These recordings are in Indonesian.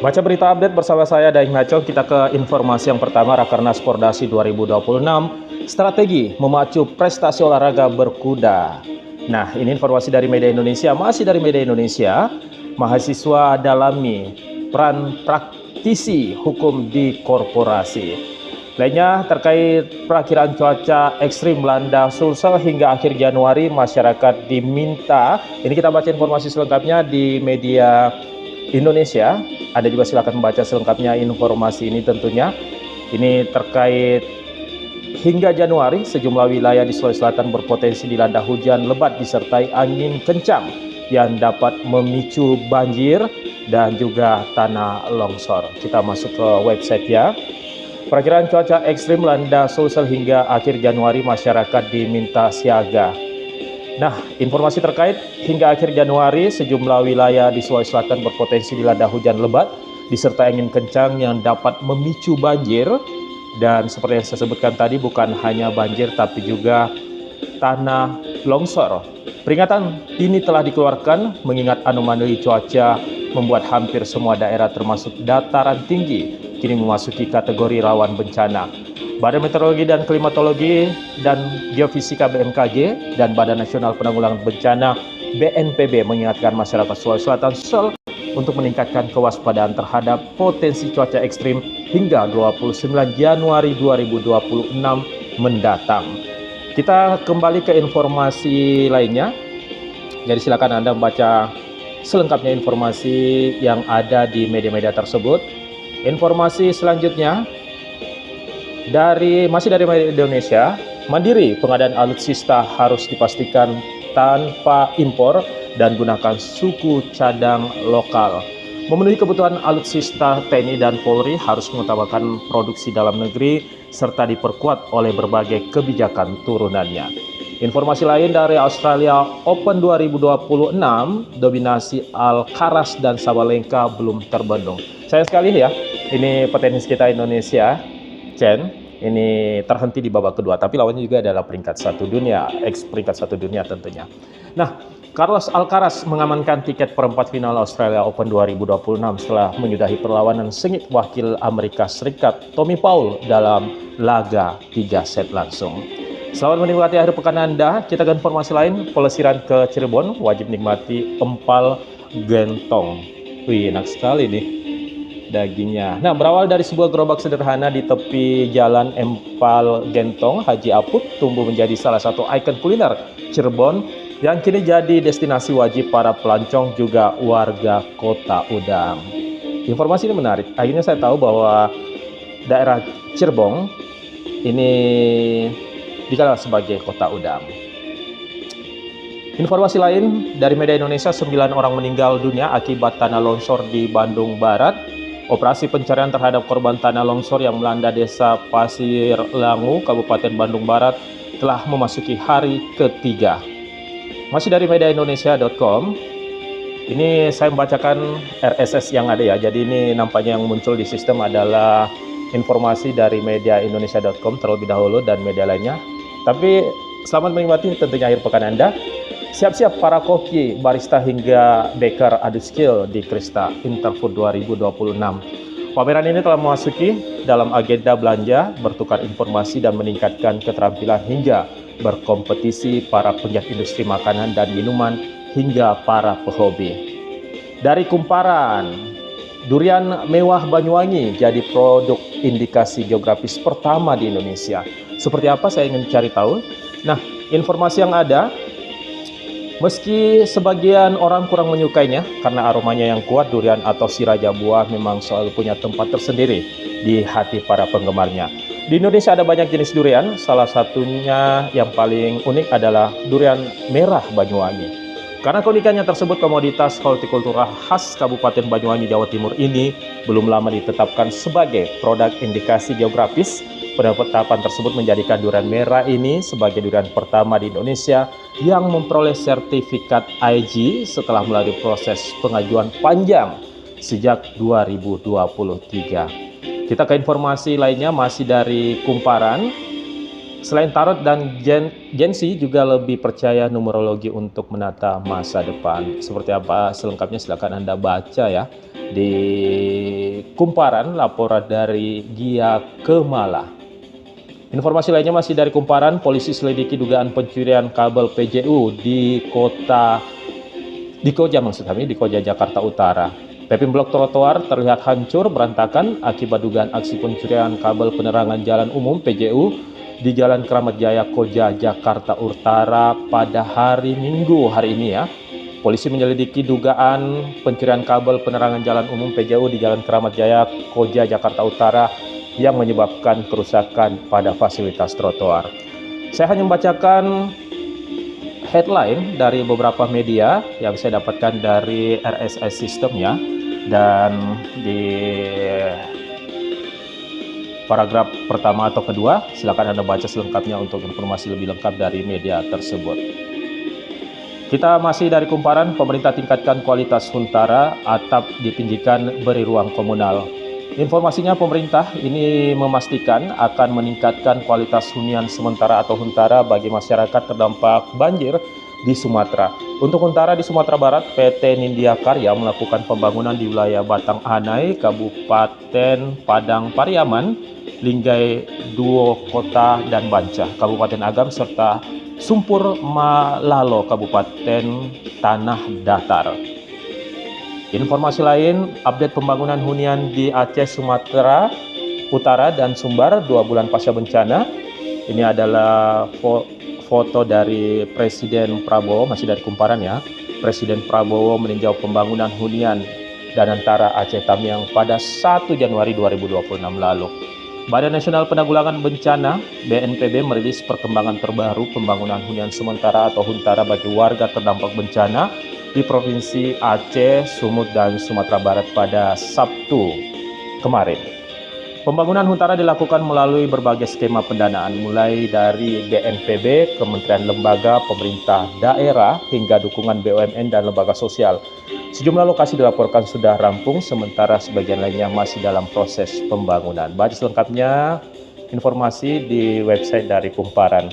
Baca berita update bersama saya Daeng Naco. Kita ke informasi yang pertama, Rakernas Pordasi 2026, strategi memacu prestasi olahraga berkuda. Nah, ini informasi dari media Indonesia. Masih dari media Indonesia, mahasiswa dalami peran praktisi hukum di korporasi. Lainnya terkait perakiraan cuaca ekstrim melanda Sulsel hingga akhir Januari, masyarakat diminta. Ini kita baca informasi selengkapnya di media Indonesia. Ada juga silakan membaca selengkapnya informasi ini tentunya. Ini terkait hingga Januari sejumlah wilayah di Sulawesi Selatan berpotensi dilanda hujan lebat disertai angin kencang yang dapat memicu banjir dan juga tanah longsor. Kita masuk ke website ya. Perakiraan cuaca ekstrim melanda Sulsel hingga akhir Januari, masyarakat diminta siaga. Nah, informasi terkait hingga akhir Januari, sejumlah wilayah di Sulawesi Selatan berpotensi dilanda hujan lebat disertai angin kencang yang dapat memicu banjir. Dan seperti yang saya sebutkan tadi, bukan hanya banjir tapi juga tanah longsor. Peringatan ini telah dikeluarkan mengingat anomali cuaca membuat hampir semua daerah termasuk dataran tinggi kini memasuki kategori rawan bencana. Badan Meteorologi dan Klimatologi dan Geofisika BMKG dan Badan Nasional Penanggulangan Bencana BNPB mengingatkan masyarakat Sulawesi Selatan untuk meningkatkan kewaspadaan terhadap potensi cuaca ekstrim hingga 29 Januari 2026 mendatang. Kita kembali ke informasi lainnya. Jadi silakan Anda membaca selengkapnya informasi yang ada di media-media tersebut. Informasi selanjutnya masih dari media Indonesia. Mandiri pengadaan alutsista harus dipastikan tanpa impor dan gunakan suku cadang lokal. Memenuhi kebutuhan alutsista TNI dan Polri harus mengutamakan produksi dalam negeri serta diperkuat oleh berbagai kebijakan turunannya. Informasi lain dari Australia Open 2026, dominasi Alcaraz dan Sabalenka belum terbendung. Sayang sekali ya, ini petenis kita Indonesia, Chen, ini terhenti di babak kedua, tapi lawannya juga adalah peringkat satu dunia, peringkat satu dunia tentunya. Nah, Carlos Alcaraz mengamankan tiket perempat final Australia Open 2026 setelah menyudahi perlawanan sengit wakil Amerika Serikat Tommy Paul dalam laga 3 set langsung. Selamat menikmati akhir pekan Anda. Kita ke informasi lain, pelesiran ke Cirebon wajib nikmati empal gentong. Wih, enak sekali nih dagingnya. Nah, berawal dari sebuah gerobak sederhana di tepi jalan Empal Gentong, Haji Aput tumbuh menjadi salah satu ikon kuliner Cirebon yang kini jadi destinasi wajib para pelancong juga warga Kota Udang. Informasi ini menarik. Akhirnya saya tahu bahwa daerah Cirebon ini dikenal sebagai Kota Udang. Informasi lain dari media Indonesia, 9 orang meninggal dunia akibat tanah longsor di Bandung Barat. Operasi pencarian terhadap korban tanah longsor yang melanda desa Pasir Langu, Kabupaten Bandung Barat telah memasuki hari ketiga. Masih dari media Indonesia.com, ini saya membacakan RSS yang ada ya. Jadi ini nampaknya yang muncul di sistem adalah informasi dari media Indonesia.com terlebih dahulu dan media lainnya. Tapi selamat menikmati tentunya akhir pekan Anda. Siap-siap para koki, barista hingga baker adu skill di Krista Interfood 2026. Pameran ini telah memasuki dalam agenda belanja, bertukar informasi dan meningkatkan keterampilan hingga berkompetisi para penggiat industri makanan dan minuman hingga para pehobi. Dari Kumparan, durian mewah Banyuwangi jadi produk indikasi geografis pertama di Indonesia. Seperti apa saya ingin cari tahu. Nah, informasi yang ada, meski sebagian orang kurang menyukainya karena aromanya yang kuat, durian atau si raja buah memang selalu punya tempat tersendiri di hati para penggemarnya. Di Indonesia ada banyak jenis durian, salah satunya yang paling unik adalah durian merah Banyuwangi. Karena keunikannya tersebut, komoditas hortikultura khas Kabupaten Banyuwangi, Jawa Timur ini belum lama ditetapkan sebagai produk indikasi geografis. Penetapan tersebut menjadikan durian merah ini sebagai durian pertama di Indonesia yang memperoleh sertifikat IG setelah melalui proses pengajuan panjang sejak 2023. Kita ke informasi lainnya masih dari Kumparan. Selain tarot dan Gensi juga lebih percaya numerologi untuk menata masa depan. Seperti apa selengkapnya silakan Anda baca ya di Kumparan, laporan dari Gia Kemala. Informasi lainnya masih dari Kumparan, polisi selidiki dugaan pencurian kabel PJU di Koja Jakarta Utara. Paving blok trotoar terlihat hancur berantakan akibat dugaan aksi pencurian kabel penerangan jalan umum PJU di Jalan Kramat Jaya Koja Jakarta Utara pada hari Minggu hari ini ya. Polisi menyelidiki dugaan pencurian kabel penerangan jalan umum PJU di Jalan Kramat Jaya Koja Jakarta Utara yang menyebabkan kerusakan pada fasilitas trotoar. Saya hanya membacakan headline dari beberapa media yang saya dapatkan dari RSS System ya, dan di paragraf pertama atau kedua silakan Anda baca selengkapnya untuk informasi lebih lengkap dari media tersebut. Kita masih dari Kumparan, pemerintah tingkatkan kualitas huntara, atap ditinggikan beri ruang komunal. Informasinya pemerintah ini memastikan akan meningkatkan kualitas hunian sementara atau huntara bagi masyarakat terdampak banjir di Sumatera. Untuk huntara di Sumatera Barat, PT Nindya Karya melakukan pembangunan di wilayah Batang Anai, Kabupaten Padang Pariaman, Linggai, Duo Kota, dan Bancah, Kabupaten Agam, serta Sumpur Malalo, Kabupaten Tanah Datar. Informasi lain, update pembangunan hunian di Aceh, Sumatera Utara, dan Sumbar 2 bulan pasca bencana. Ini adalah foto dari Presiden Prabowo, masih dari Kumparan ya. Presiden Prabowo meninjau pembangunan hunian dan antara Aceh Tamiang pada 1 Januari 2026 lalu. Badan Nasional Penanggulangan Bencana (BNPB) merilis perkembangan terbaru pembangunan hunian sementara atau huntara bagi warga terdampak bencana di Provinsi Aceh, Sumut, dan Sumatera Barat pada Sabtu kemarin. Pembangunan huntara dilakukan melalui berbagai skema pendanaan, mulai dari BNPB, Kementerian Lembaga, Pemerintah Daerah, hingga dukungan BUMN dan lembaga sosial. Sejumlah lokasi dilaporkan sudah rampung, sementara sebagian lainnya masih dalam proses pembangunan. Baca selengkapnya informasi di website dari Kumparan.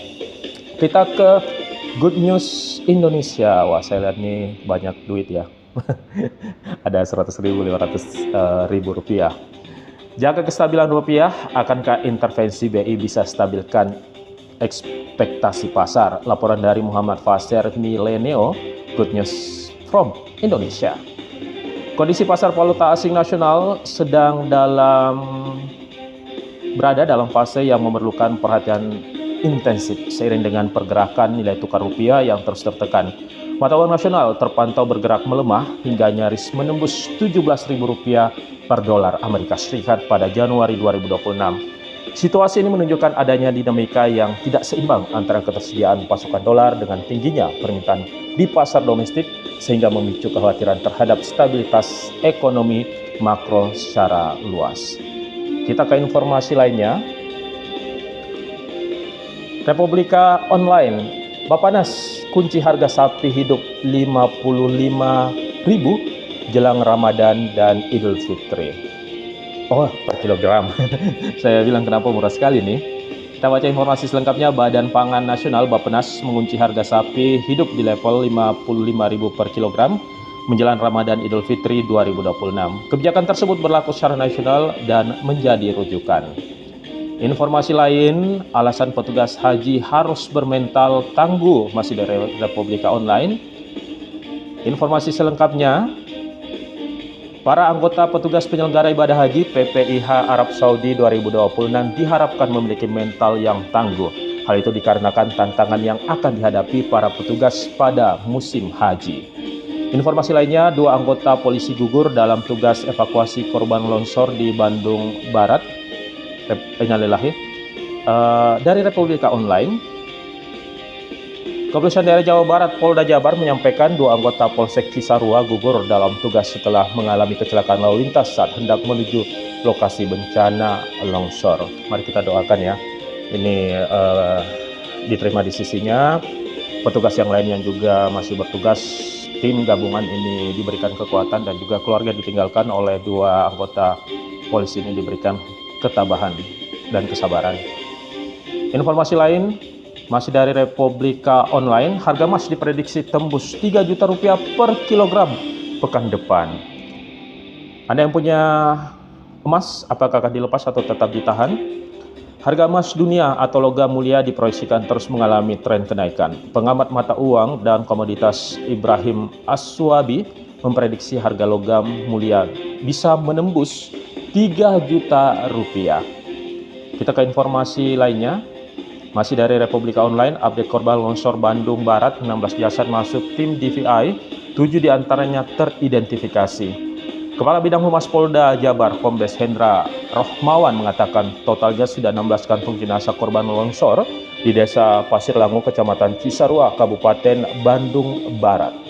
Kita ke Good News Indonesia. Wah, saya lihat nih banyak duit ya. Ada 100.000, 500.000 rupiah. Jaga kestabilan rupiah, akankah intervensi BI bisa stabilkan ekspektasi pasar? Laporan dari Muhammad Fasir Mileneo, Good News from Indonesia. Kondisi pasar valuta asing nasional sedang berada dalam fase yang memerlukan perhatian intensif seiring dengan pergerakan nilai tukar rupiah yang terus tertekan. Mata uang nasional terpantau bergerak melemah hingga nyaris menembus Rp17.000 per dolar Amerika Serikat pada Januari 2026. Situasi ini menunjukkan adanya dinamika yang tidak seimbang antara ketersediaan pasokan dolar dengan tingginya permintaan di pasar domestik, sehingga memicu kekhawatiran terhadap stabilitas ekonomi makro secara luas. Kita ke informasi lainnya. Republika Online, Bapanas kunci harga sapi hidup Rp55.000 jelang Ramadan dan Idul Fitri. Oh, per kilogram. Saya bilang kenapa murah sekali nih. Kita baca informasi selengkapnya. Badan Pangan Nasional Bappenas mengunci harga sapi hidup di level Rp55.000 per kilogram menjelang Ramadan Idul Fitri 2026. Kebijakan tersebut berlaku secara nasional dan menjadi rujukan. Informasi lain, alasan petugas haji harus bermental tangguh, masih dari Republika Online. Informasi selengkapnya, para anggota petugas penyelenggara ibadah haji PPIH Arab Saudi 2026 diharapkan memiliki mental yang tangguh. Hal itu dikarenakan tantangan yang akan dihadapi para petugas pada musim haji. Informasi lainnya, 2 anggota polisi gugur dalam tugas evakuasi korban longsor di Bandung Barat. Dari Republika Online, Kepolisian Daerah Jawa Barat Polda Jabar menyampaikan 2 anggota Polsek Cisarua gugur dalam tugas setelah mengalami kecelakaan lalu lintas saat hendak menuju lokasi bencana longsor. Mari kita doakan ya, ini diterima di sisinya. Petugas yang lain yang juga masih bertugas, tim gabungan ini diberikan kekuatan, dan juga keluarga ditinggalkan oleh 2 anggota polisi ini diberikan ketabahan dan kesabaran. Informasi lain masih dari Republika Online, harga emas diprediksi tembus 3 juta rupiah per kilogram pekan depan. Anda yang punya emas, apakah akan dilepas atau tetap ditahan? Harga emas dunia atau logam mulia diproyeksikan terus mengalami tren kenaikan. Pengamat mata uang dan komoditas Ibrahim Aswabi memprediksi harga logam mulia bisa menembus 3 juta rupiah. Kita ke informasi lainnya. Masih dari Republika Online, update korban longsor Bandung Barat, 16 jasad masuk tim DVI, 7 diantaranya teridentifikasi. Kepala Bidang Humas Polda Jabar, Kombes Hendra Rohmawan mengatakan totalnya sudah 16 kantung jenazah korban longsor di Desa Pasir Langu, Kecamatan Cisarua, Kabupaten Bandung Barat.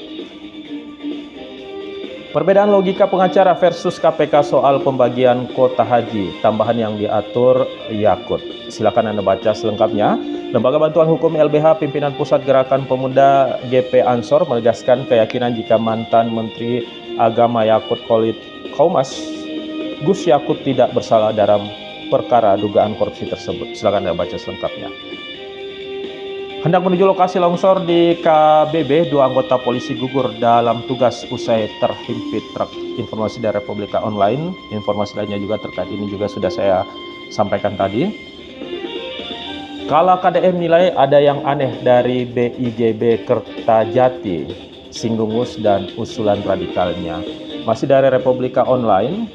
Perbedaan logika pengacara versus KPK soal pembagian kuota haji, tambahan yang diatur Yakut. Silakan Anda baca selengkapnya. Lembaga Bantuan Hukum LBH Pimpinan Pusat Gerakan Pemuda GP Ansor menegaskan keyakinan jika mantan Menteri Agama Yakut Khalid Qaumas Gus Yakut tidak bersalah dalam perkara dugaan korupsi tersebut. Silakan Anda baca selengkapnya. Hendak menuju lokasi longsor di KBB, 2 anggota polisi gugur dalam tugas usai terhimpit truk. Informasi dari Republika Online, informasi lainnya juga terkait ini juga sudah saya sampaikan tadi. Kala KDM nilai ada yang aneh dari BIGB Kertajati, Singgungus dan usulan radikalnya. Masih dari Republika Online.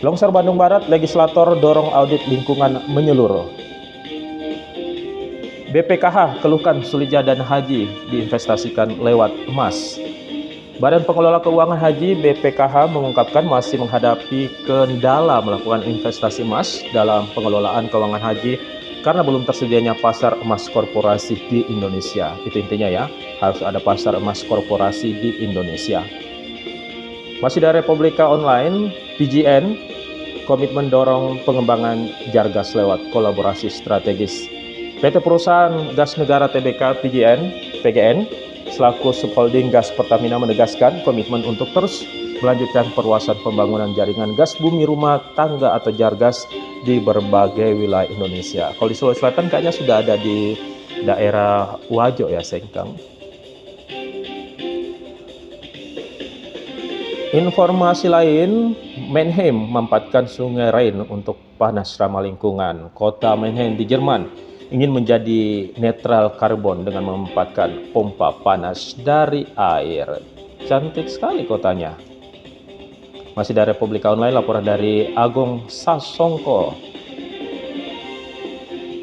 Longsor Bandung Barat, legislator dorong audit lingkungan menyeluruh. BPKH keluhkan Sulija dan haji diinvestasikan lewat emas. Badan Pengelola Keuangan Haji BPKH mengungkapkan masih menghadapi kendala melakukan investasi emas dalam pengelolaan keuangan haji karena belum tersedianya pasar emas korporasi di Indonesia. Itu intinya ya, harus ada pasar emas korporasi di Indonesia. Masih dari Republika Online, PGN komitmen dorong pengembangan Jargas lewat kolaborasi strategis. PT Perusahaan Gas Negara Tbk PGN selaku subholding gas Pertamina menegaskan komitmen untuk terus melanjutkan perluasan pembangunan jaringan gas bumi rumah tangga atau Jargas di berbagai wilayah Indonesia. Kalau di Sulawesi Selatan kayaknya sudah ada di daerah Wajo ya, Sengkang. Informasi lain, Mannheim memanfaatkan Sungai Rhein untuk panas ramah lingkungan. Kota Mannheim di Jerman ingin menjadi netral karbon dengan memanfaatkan pompa panas dari air. Cantik sekali kotanya. Masih dari Republika Online, laporan dari Agung Sasongko.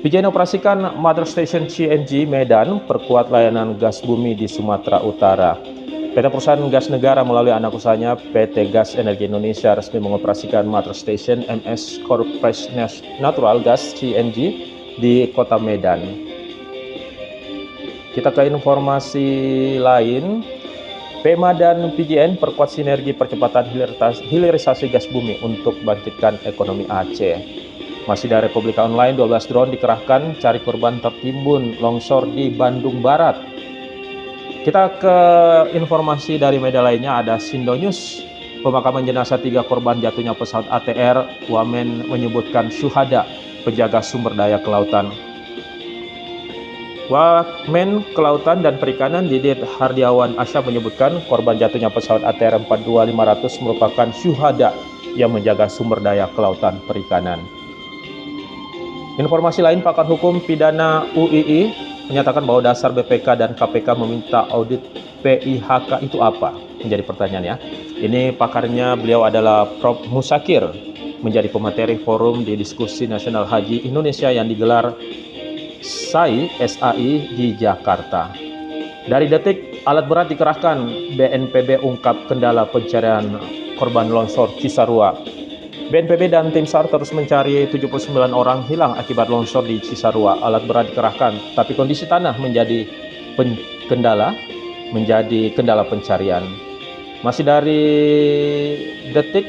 PGN operasikan Mother Station CNG Medan, perkuat layanan gas bumi di Sumatera Utara. PT Perusahaan Gas Negara melalui anak usahanya PT Gas Energi Indonesia resmi mengoperasikan Mother Station MS Compressed Natural Gas CNG di Kota Medan. Kita ke informasi lain. PEMA dan PGN perkuat sinergi percepatan hilirisasi gas bumi untuk bangkitkan ekonomi Aceh. Masih dari Republika Online, 12 drone dikerahkan cari korban tertimbun longsor di Bandung Barat. Kita ke informasi dari media lainnya, ada Sindo News. Pemakaman jenazah 3 korban jatuhnya pesawat ATR, Wamen menyebutkan syuhada penjaga sumber daya kelautan. Wamen Kelautan dan Perikanan Didit Hardiawan Asya menyebutkan korban jatuhnya pesawat ATR 42500 merupakan syuhada yang menjaga sumber daya kelautan perikanan. Informasi lain, pakar hukum pidana UII menyatakan bahwa dasar BPK dan KPK meminta audit PIHK itu apa? Menjadi pertanyaan ya. Ini pakarnya, beliau adalah Prof. Musakir, menjadi pemateri forum di diskusi Nasional Haji Indonesia yang digelar SAI di Jakarta. Dari Detik, alat berat dikerahkan, BNPB ungkap kendala pencarian korban longsor Cisarua. BNPB dan tim SAR terus mencari 79 orang hilang akibat longsor di Cisarua. Alat berat dikerahkan, tapi kondisi tanah menjadi kendala pencarian. Masih dari Detik,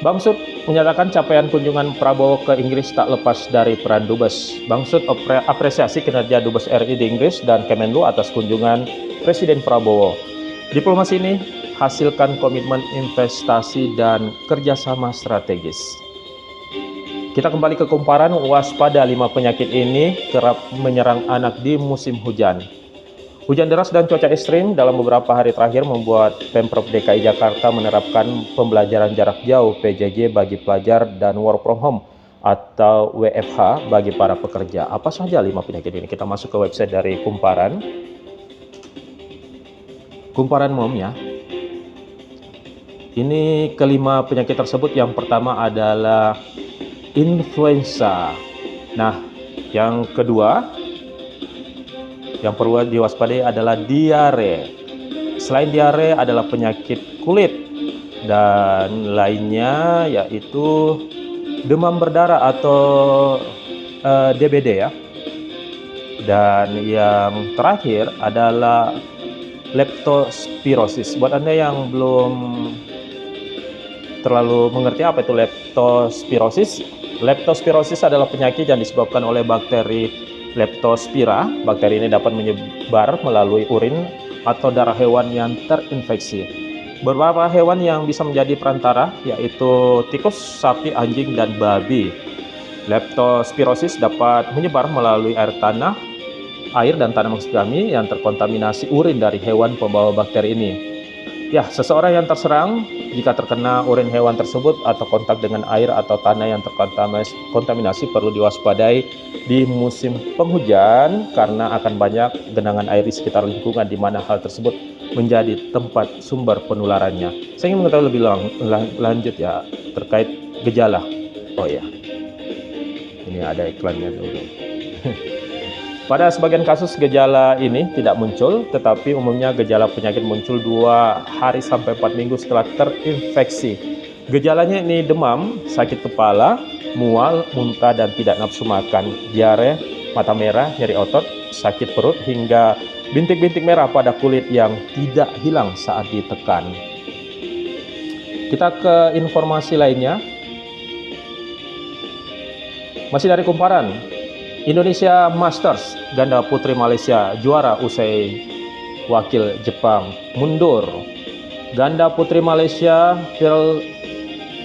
Bamsud menyatakan capaian kunjungan Prabowo ke Inggris tak lepas dari peran Dubes. Bamsud apresiasi kinerja Dubes RI di Inggris dan Kemenlu atas kunjungan Presiden Prabowo. Diplomasi ini hasilkan komitmen investasi dan kerjasama strategis. Kita kembali ke kumparan, waspada 5 penyakit ini kerap menyerang anak di musim hujan. Hujan deras dan cuaca ekstrim dalam beberapa hari terakhir membuat Pemprov DKI Jakarta menerapkan pembelajaran jarak jauh PJJ bagi pelajar dan work from home atau WFH bagi para pekerja. Apa saja 5 penyakit ini? Kita masuk ke website dari Kumparan. Kumparan Mom ya. Ini kelima penyakit tersebut. Yang pertama adalah influenza. Nah, yang kedua yang perlu diwaspadai adalah diare. Selain diare adalah penyakit kulit dan lainnya yaitu demam berdarah atau DBD ya. Dan yang terakhir adalah leptospirosis. Buat Anda yang belum terlalu mengerti apa itu leptospirosis, leptospirosis adalah penyakit yang disebabkan oleh bakteri Leptospira. Bakteri ini dapat menyebar melalui urin atau darah hewan yang terinfeksi. Beberapa hewan yang bisa menjadi perantara yaitu tikus, sapi, anjing, dan babi. Leptospirosis dapat menyebar melalui air dan tanah maksud kami yang terkontaminasi urin dari hewan pembawa bakteri ini. Ya, seseorang yang terserang jika terkena urin hewan tersebut atau kontak dengan air atau tanah yang terkontaminasi perlu diwaspadai di musim penghujan karena akan banyak genangan air di sekitar lingkungan di mana hal tersebut menjadi tempat sumber penularannya. Saya ingin mengetahui lebih lanjut ya terkait gejala. Oh ya, ini ada iklannya dulu. Pada sebagian kasus gejala ini tidak muncul, tetapi umumnya gejala penyakit muncul 2 hari sampai 4 minggu setelah terinfeksi. Gejalanya ini demam, sakit kepala, mual, muntah dan tidak nafsu makan, diare, mata merah, nyeri otot, sakit perut hingga bintik-bintik merah pada kulit yang tidak hilang saat ditekan. Kita ke informasi lainnya. Masih dari Kumparan. Indonesia Masters, ganda putri Malaysia juara usai wakil Jepang mundur. Ganda putri Malaysia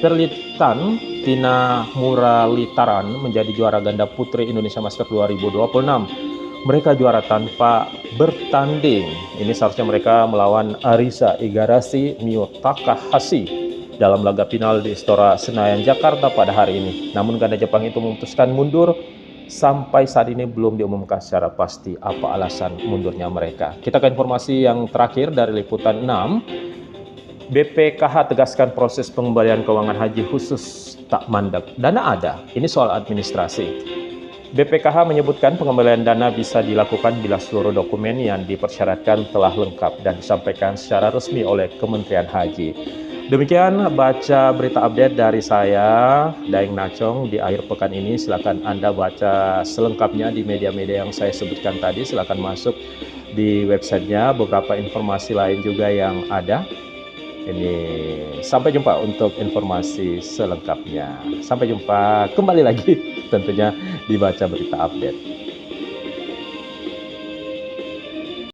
Perlitan Tina Muralitaran menjadi juara ganda putri Indonesia Masters 2026. Mereka juara tanpa bertanding. Ini seharusnya mereka melawan Arisa Igarashi Miyu Takahashi dalam laga final di Istora Senayan Jakarta pada hari ini. Namun ganda Jepang itu memutuskan mundur. Sampai saat ini belum diumumkan secara pasti apa alasan mundurnya mereka. Kita ke informasi yang terakhir dari Liputan 6. BPKH tegaskan proses pengembalian keuangan haji khusus tak mandek. Dana ada, ini soal administrasi. BPKH menyebutkan pengembalian dana bisa dilakukan bila seluruh dokumen yang dipersyaratkan telah lengkap dan disampaikan secara resmi oleh Kementerian Haji. Demikian baca berita update dari saya, Daeng Nacong, di akhir pekan ini. Silakan Anda baca selengkapnya di media-media yang saya sebutkan tadi. Silakan masuk di websitenya, beberapa informasi lain juga yang ada. Ini sampai jumpa untuk informasi selengkapnya. Sampai jumpa kembali lagi tentunya di baca berita update.